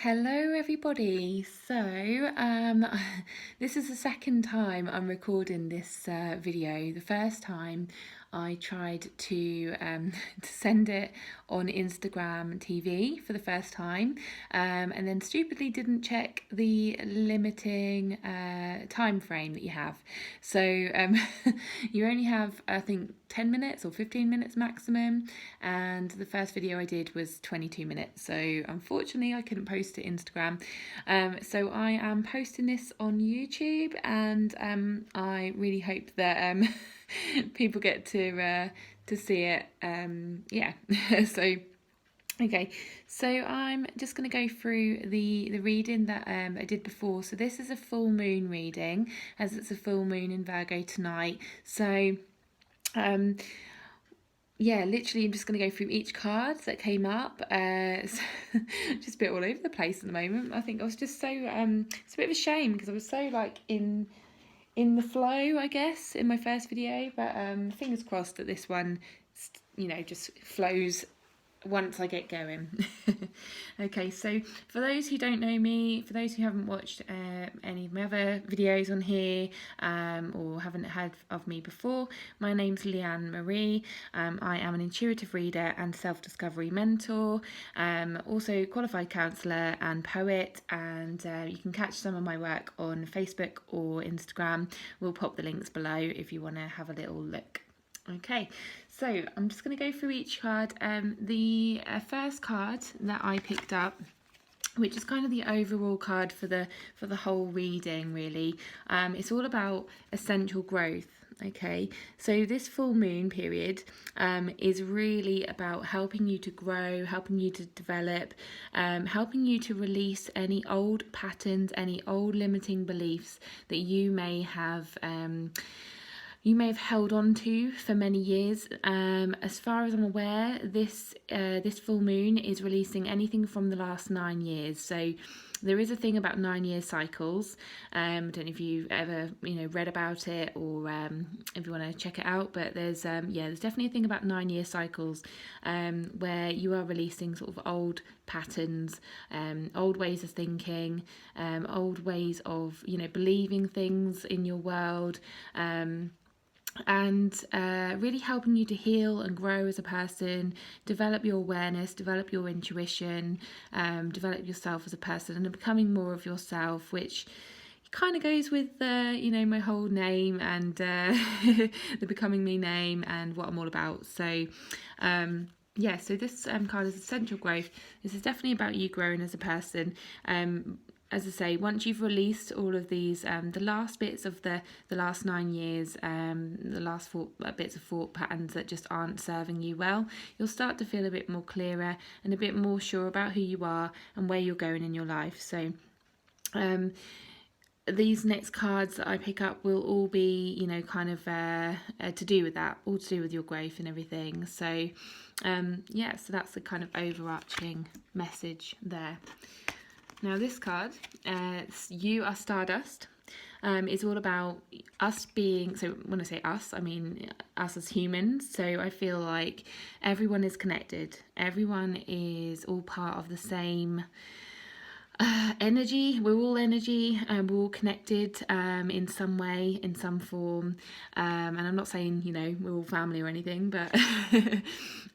Hello everybody. This is the second time I'm recording this video. The first time I tried to to send it on Instagram TV for the first time, and then stupidly didn't check the limiting time frame that you have. So you only have, I think, 10 minutes or 15 minutes maximum, and the first video I did was 22 minutes, so unfortunately I couldn't post to Instagram. So I am posting this on YouTube, and I really hope that people get to see it. So okay, so I'm just going to go through the reading that I did before. So this is a full moon reading, as it's a full moon in Virgo tonight. So literally I'm just going to go through each card that came up. Just a bit all over the place at the moment. I think I was just so it's a bit of a shame because I was so like in the flow, I guess, in my first video, but fingers crossed that this one, just flows once I get going. Okay, so for those who don't know me, for those who haven't watched any of my other videos on here, or haven't heard of me before, my name's Leanne Marie. I am an intuitive reader and self-discovery mentor, also qualified counsellor and poet, and you can catch some of my work on Facebook or Instagram. We'll pop the links below if you want to have a little look. Okay, so I'm just going to go through each card. The first card that I picked up, which is kind of the overall card for the whole reading, really. It's all about essential growth. Okay, so this full moon period is really about helping you to grow, helping you to develop, helping you to release any old patterns, any old limiting beliefs that you may have held on to for many years. As far as I'm aware, this full moon is releasing anything from the last 9 years. So there is a thing about 9-year cycles. I don't know if you've ever read about it, or if you want to check it out. But there's definitely a thing about 9-year cycles, where you are releasing sort of old patterns, old ways of thinking, old ways of believing things in your world. And really helping you to heal and grow as a person, develop your awareness, develop your intuition, develop yourself as a person, and becoming more of yourself, which kind of goes with my whole name and the Becoming Me name and what I'm all about. So so this card is essential growth. This is definitely about you growing as a person. As I say, once you've released all of these, the last bits of the last 9 years, the last bits of thought patterns that just aren't serving you well, you'll start to feel a bit more clearer and a bit more sure about who you are and where you're going in your life. So these next cards that I pick up will all be, to do with that, all to do with your growth and everything. So, so that's the kind of overarching message there. Now this card, You Are Stardust, is all about us being, so when I say us, I mean us as humans. So I feel like everyone is connected. Everyone is all part of the same energy. We're all energy, and we're all connected in some way, in some form. And I'm not saying, we're all family or anything, but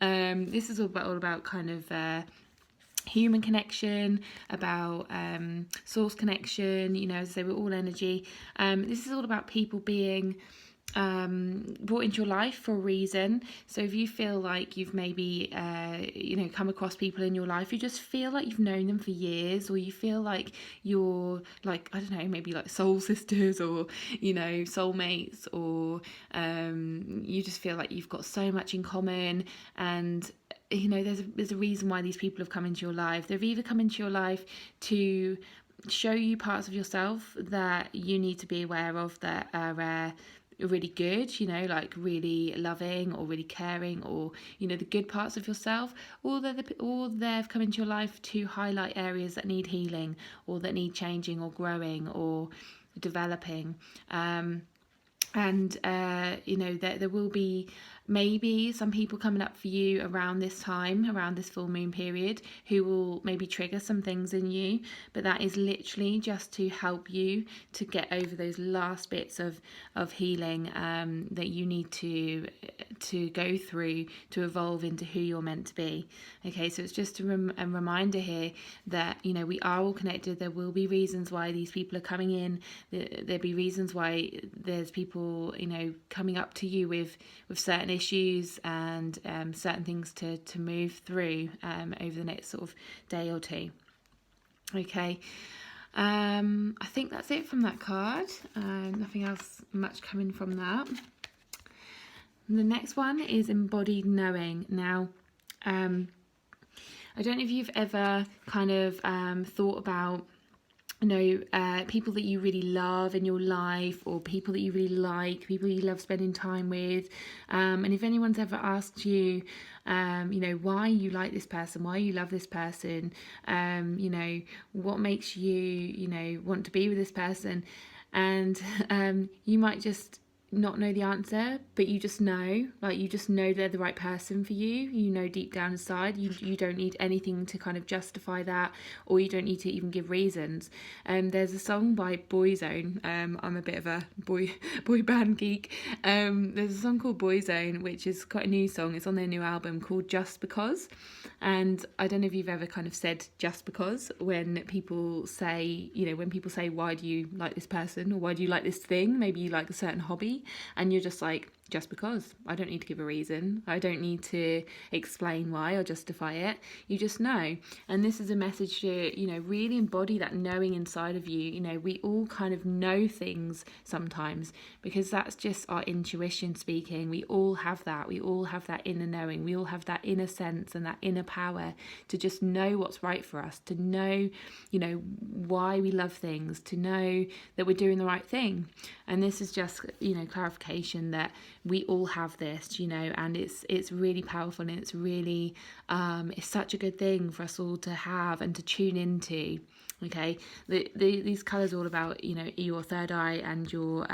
this is all about kind of human connection, about source connection, as I say, we're all energy. This is all about people being brought into your life for a reason. So if you feel like you've maybe come across people in your life, you just feel like you've known them for years, or you feel like you're like, I don't know, maybe like soul sisters, or soulmates, or you just feel like you've got so much in common. And there's a reason why these people have come into your life. They've either come into your life to show you parts of yourself that you need to be aware of, that are really good, like really loving or really caring, or the good parts of yourself, or they've come into your life to highlight areas that need healing, or that need changing or growing or developing. There will be maybe some people coming up for you around this time, around this full moon period, who will maybe trigger some things in you, but that is literally just to help you to get over those last bits of healing that you need to go through to evolve into who you're meant to be. Okay, so it's just a reminder here that, you know, we are all connected. There will be reasons why these people are coming in. There'll be reasons why there's people, you know, coming up to you with certain issues and certain things to move through over the next sort of day or two. Okay, I think that's it from that card. Nothing else much coming from that. The next one is Embodied Knowing. Now, I don't know if you've ever kind of thought about, you know, people that you really love in your life, or people that you really like, people you love spending time with, and if anyone's ever asked you, you know, why you like this person, why you love this person, you know, what makes you, you know, want to be with this person, and you might just not know the answer, but you just know, like, you just know they're the right person for you. You know deep down inside, you don't need anything to kind of justify that, or you don't need to even give reasons. There's a song by Boyzone. I'm a bit of a boy band geek. There's a song called Boyzone, which is quite a new song. It's on their new album called Just Because. And I don't know if you've ever kind of said just because when people say, you know, when people say, why do you like this person, or why do you like this thing? Maybe you like a certain hobby, and you're just like, just because. I don't need to give a reason. I don't need to explain why or justify it. You just know. And this is a message to, you know, really embody that knowing inside of you. You know, we all kind of know things sometimes because that's just our intuition speaking. We all have that. We all have that inner knowing. We all have that inner sense and that inner power to just know what's right for us, to know, you know, why we love things, to know that we're doing the right thing. And this is just, you know, clarification that we all have this, you know, and it's really powerful, and it's really it's such a good thing for us all to have and to tune into. Okay, these colours are all about, you know, your third eye and your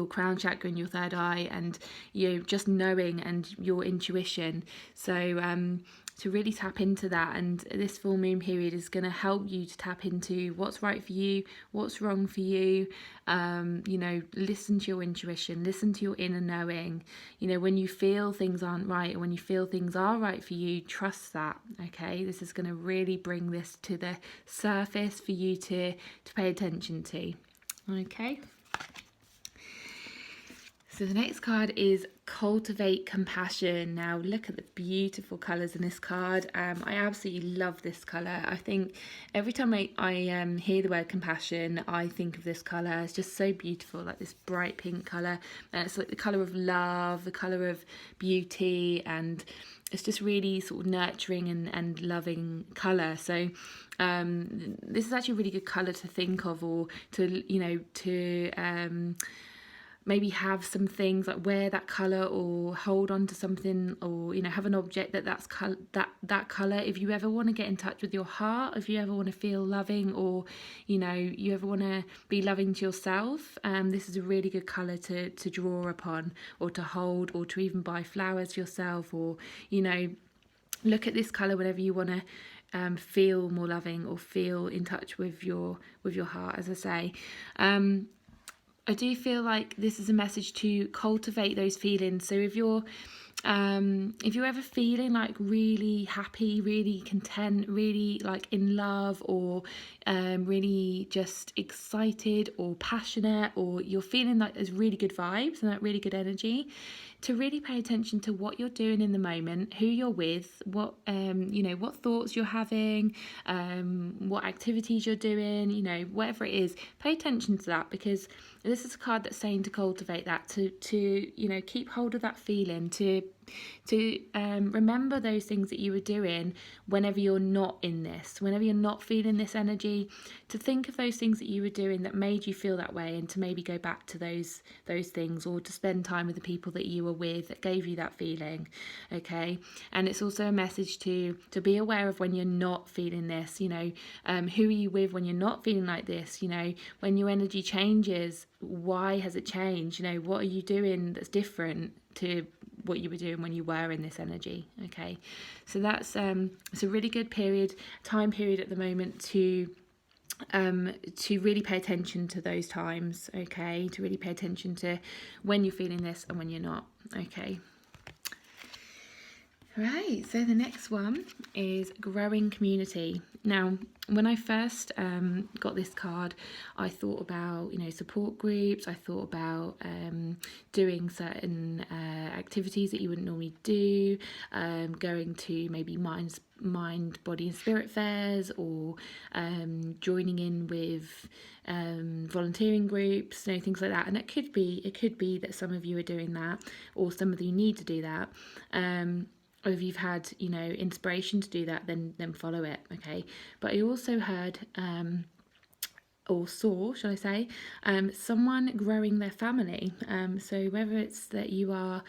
crown chakra and your third eye, and, you know, just knowing and your intuition. So to really tap into that, and this full moon period is going to help you to tap into what's right for you, what's wrong for you. You know, listen to your intuition, listen to your inner knowing. You know, when you feel things aren't right, or when you feel things are right for you, trust that. Okay, this is going to really bring this to the surface for you to pay attention to. Okay. So the next card is Cultivate Compassion. Now look at the beautiful colours in this card. I absolutely love this colour. I think every time I hear the word compassion, I think of this colour. It's just so beautiful, like this bright pink colour. And it's like the colour of love, the colour of beauty, and it's just really sort of nurturing and loving colour. So this is actually a really good colour to think of, or to, you know, to maybe have some things, like wear that colour, or hold on to something, or, you know, have an object that's that colour. If you ever want to get in touch with your heart, if you ever want to feel loving, or, you know, you ever want to be loving to yourself, this is a really good colour to draw upon, or to hold, or to even buy flowers yourself, or, you know, look at this colour whenever you want to feel more loving, or feel in touch with your heart, as I say. I do feel like this is a message to cultivate those feelings. So if you're ever feeling like really happy, really content, really like in love, or really just excited or passionate, or you're feeling like there's really good vibes and that really good energy, to really pay attention to what you're doing in the moment, who you're with, what you know, what thoughts you're having, what activities you're doing, you know, whatever it is, pay attention to that, because this is a card that's saying to cultivate that, to you know, keep hold of that feeling, to remember those things that you were doing whenever you're not in this, whenever you're not feeling this energy, to think of those things that you were doing that made you feel that way, and to maybe go back to those things, or to spend time with the people that you were with that gave you that feeling. Okay, and it's also a message to be aware of when you're not feeling this, you know, who are you with when you're not feeling like this, you know, when your energy changes, why has it changed, you know, what are you doing that's different to what you were doing when you were in this energy. Okay, so that's it's a really good time period at the moment to really pay attention to those times. Okay, to really pay attention to when you're feeling this and when you're not. Okay. Right, so the next one is growing community. Now, when I first got this card, I thought about, support groups. I thought about doing certain activities that you wouldn't normally do, going to maybe mind, body and spirit fairs, or joining in with volunteering groups, things like that. And it could be that some of you are doing that, or some of you need to do that. Or if you've had, inspiration to do that, then follow it, okay? But I also heard, or saw, shall I say, someone growing their family. So whether it's that you are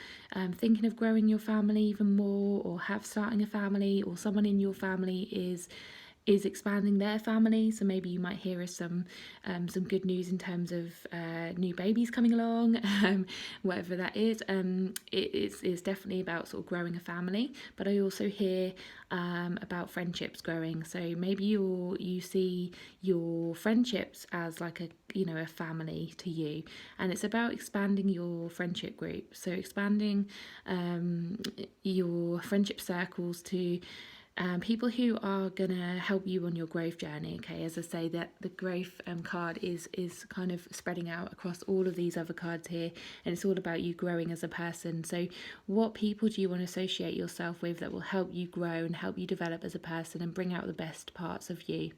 thinking of growing your family even more, or starting a family, or someone in your family is expanding their family, so maybe you might hear some good news in terms of new babies coming along, whatever that is. It's definitely about sort of growing a family, but I also hear about friendships growing. So maybe you see your friendships as like a family to you, and it's about expanding your friendship group. So expanding your friendship circles to people who are going to help you on your growth journey. Okay, as I say, that the growth card is kind of spreading out across all of these other cards here, and it's all about you growing as a person. So what people do you want to associate yourself with that will help you grow and help you develop as a person and bring out the best parts of you?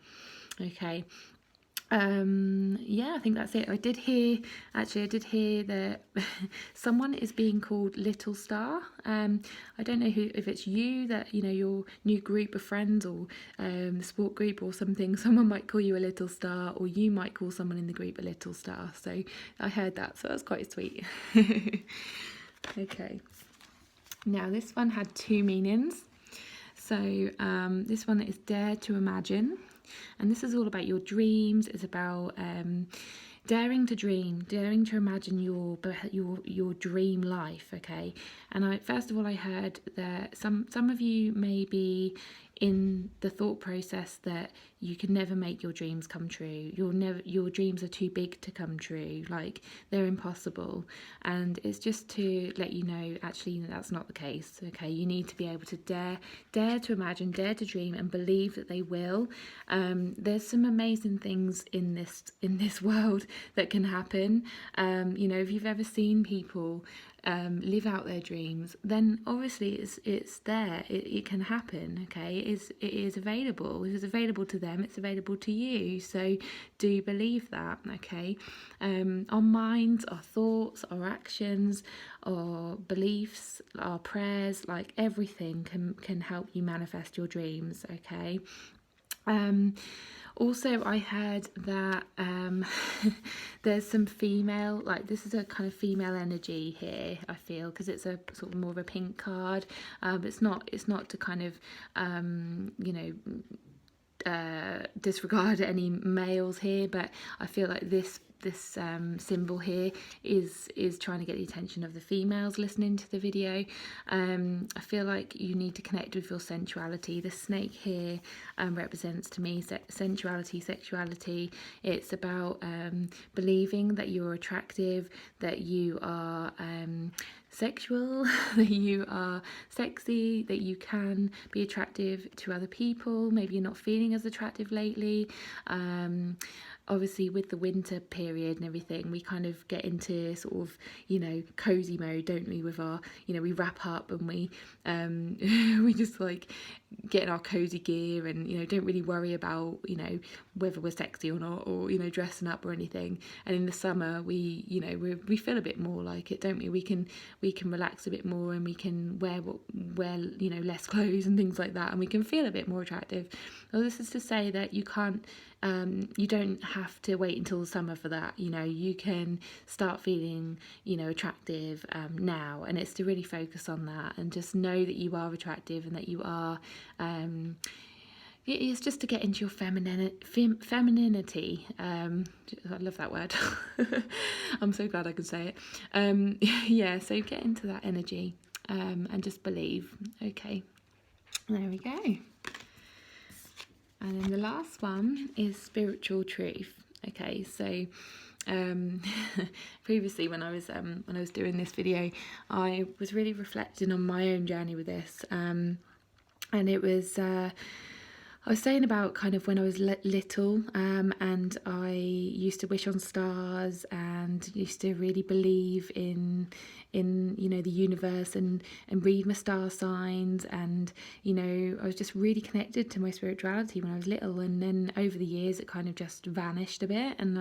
Okay. I think that's it. I did hear that someone is being called Little Star. I don't know if it's you, that your new group of friends, or sport group or something. Someone might call you a little star, or you might call someone in the group a little star. So I heard that, so that's quite sweet. Okay. Now this one had two meanings. So this one is Dare to Imagine. And this is all about your dreams. It's about daring to dream, daring to imagine your dream life. Okay. And first of all, I heard that some of you may be in the thought process that you can never make your dreams come true. Your dreams are too big to come true, like they're impossible. And it's just to let you know, actually, that's not the case. Okay, you need to be able to dare to imagine, dare to dream, and believe that they will. There's some amazing things in this world that can happen. If you've ever seen people live out their dreams, then obviously it's there. It can happen. Okay, it is available. It is available to them. It's available to you. So do believe that. Okay, our minds, our thoughts, our actions, our beliefs, our prayers, like everything can help you manifest your dreams. Okay. Also, I heard that there's some female, like this is a kind of female energy here, I feel, because it's a sort of more of a pink card. It's not to kind of disregard any males here, but I feel like this symbol here is trying to get the attention of the females listening to the video. I feel like you need to connect with your sensuality. The snake here represents to me sensuality, sexuality. It's about believing that you're attractive, that you are sexual, that you are sexy, that you can be attractive to other people. Maybe you're not feeling as attractive lately. Obviously with the winter period and everything, we kind of get into sort of, cozy mode, don't we, with our, we wrap up and we we just like get in our cozy gear and, don't really worry about, whether we're sexy or not, or, dressing up or anything. And in the summer, we feel a bit more like it, don't we? We can relax a bit more, and we can wear less clothes and things like that, and we can feel a bit more attractive. Well, this is to say that you can't, you don't have to wait until the summer for that. You can start feeling, attractive now, and it's to really focus on that and just know that you are attractive and that you are. It's just to get into your femininity. I love that word. I'm so glad I could say it. So get into that energy. and just believe. Okay, there we go. And then the last one is spiritual truth. Okay, so previously when I was doing this video, I was really reflecting on my own journey with this, and it was I was saying about kind of when I was little, and I used to wish on stars and used to really believe in the universe and read my star signs, and I was just really connected to my spirituality when I was little, and then over the years it kind of just vanished a bit, and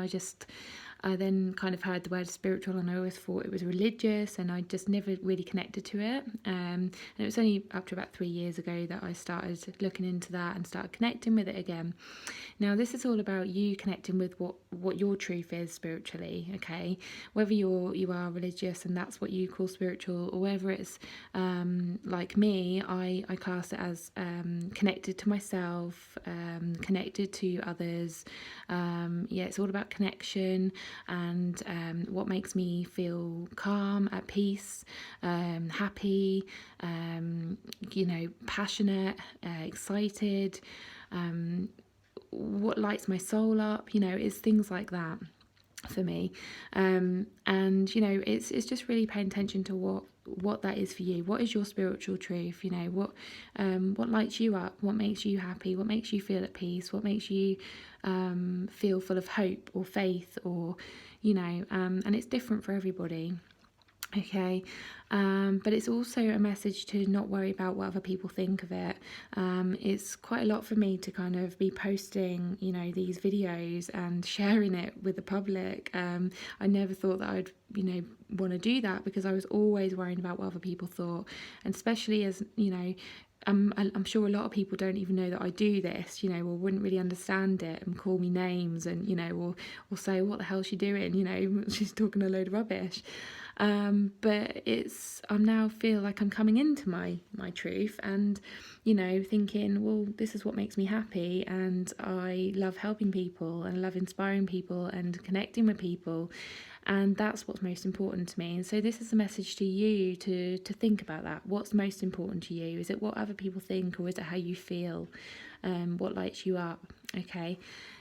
I then kind of heard the word spiritual, and I always thought it was religious, and I just never really connected to it. And it was only up to about 3 years ago that I started looking into that and started connecting with it again. Now, this is all about you connecting with what your truth is spiritually, okay? Whether you are religious and that's what you call spiritual, or whether it's like me, I class it as connected to myself, connected to others. It's all about connection and what makes me feel calm, at peace, happy, passionate, excited, what lights my soul up, it's things like that for me. And it's just really paying attention to what that is for you. What is your spiritual truth? What lights you up, what makes you happy, what makes you feel at peace, what makes you feel full of hope or faith, or and it's different for everybody. Okay, but it's also a message to not worry about what other people think of it. It's quite a lot for me to kind of be posting, these videos and sharing it with the public. I never thought that I'd, want to do that, because I was always worrying about what other people thought, and especially as, I'm sure a lot of people don't even know that I do this, or wouldn't really understand it and call me names and, or say, what the hell's she doing? She's talking a load of rubbish. But I now feel like I'm coming into my truth and, thinking, well, this is what makes me happy, and I love helping people and I love inspiring people and connecting with people. And that's what's most important to me. And so this is a message to you to think about that. What's most important to you? Is it what other people think, or is it how you feel? What lights you up? Okay.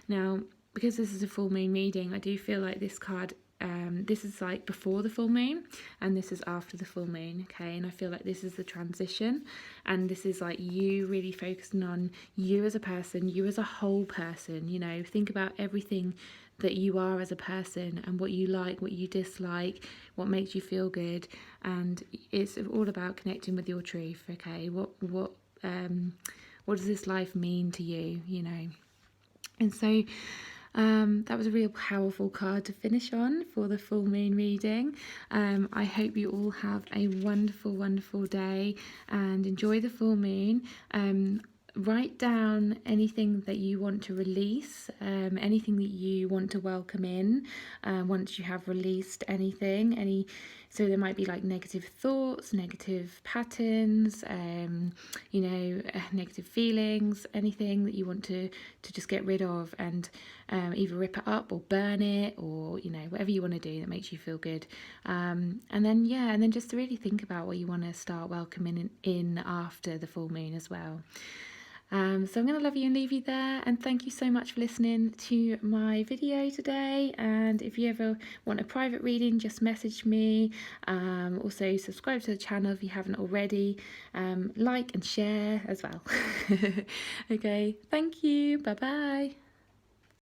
Now, because this is a full moon reading, I do feel like this card, this is like before the full moon, and this is after the full moon. Okay. And I feel like this is the transition, and this is like you really focusing on you as a person, you as a whole person. Think about everything that you are as a person, and what you like, what you dislike, what makes you feel good. And it's all about connecting with your truth. Okay, what does this life mean to you? And so that was a real powerful card to finish on for the full moon reading. I hope you all have a wonderful day and enjoy the full moon. Write down anything that you want to release, anything that you want to welcome in once you have released anything. So there might be like negative thoughts, negative patterns, negative feelings, anything that you want to just get rid of, and either rip it up or burn it, or whatever you want to do that makes you feel good. And then just to really think about what you want to start welcoming in after the full moon as well. So I'm going to love you and leave you there, and thank you so much for listening to my video today. And if you ever want a private reading, just message me. Also subscribe to the channel if you haven't already. Like and share as well. Okay, thank you. Bye bye.